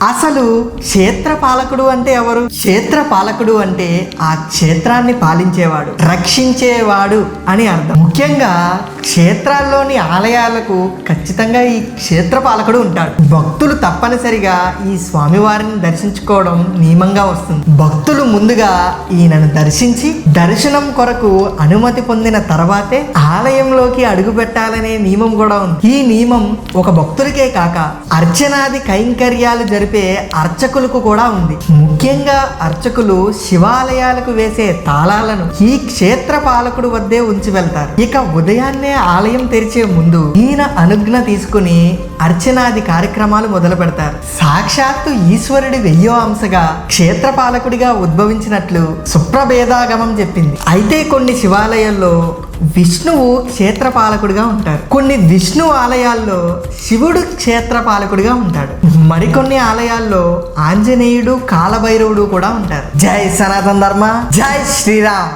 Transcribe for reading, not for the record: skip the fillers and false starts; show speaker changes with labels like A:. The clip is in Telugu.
A: అసలు క్షేత్రపాలకుడు అంటే ఎవరు? క్షేత్రపాలకుడు అంటే ఆ క్షేత్రాన్ని పాలించేవాడు, రక్షించేవాడు అని అర్థం. ముఖ్యంగా క్షేత్రాల్లోని ఆలయాలకు ఖచ్చితంగా ఈ క్షేత్రపాలకుడు ఉంటాడు. భక్తులు తప్పనిసరిగా ఈ స్వామివారిని దర్శించుకోవడం నియమంగా వస్తుంది. భక్తులు ముందుగా ఈయనను దర్శించి దర్శనం కొరకు అనుమతి పొందిన తర్వాతే ఆలయంలోకి అడుగు పెట్టాలనే నియమం కూడా ఉంది. ఈ నియమం ఒక భక్తులకే కాక అర్చనాది కైంకర్యాలు జరిపే అర్చకులకు కూడా ఉంది. ముఖ్యంగా అర్చకులు శివాలయాలకు వేసే తాళాలను ఈ క్షేత్ర పాలకుడు వద్దే ఉంచి వెళ్తారు. ఇక ఉదయాన్నే ఆలయం తెరిచే ముందు ఈయన అనుజ్ఞ తీసుకుని అర్చనాది కార్యక్రమాలు మొదలు పెడతారు. సాక్షాత్తు ఈశ్వరుడి వెయ్యో అంశగా క్షేత్రపాలకుడిగా ఉద్భవించినట్లు సుప్రభేదాగమం చెప్పింది. అయితే కొన్ని శివాలయాల్లో విష్ణువు క్షేత్రపాలకుడిగా ఉంటారు. కొన్ని విష్ణు ఆలయాల్లో శివుడు క్షేత్రపాలకుడిగా ఉంటాడు. మరికొన్ని ఆలయాల్లో ఆంజనేయుడు, కాలభైరవుడు కూడా ఉంటారు. జై సనాతన ధర్మ, జై శ్రీరామ్.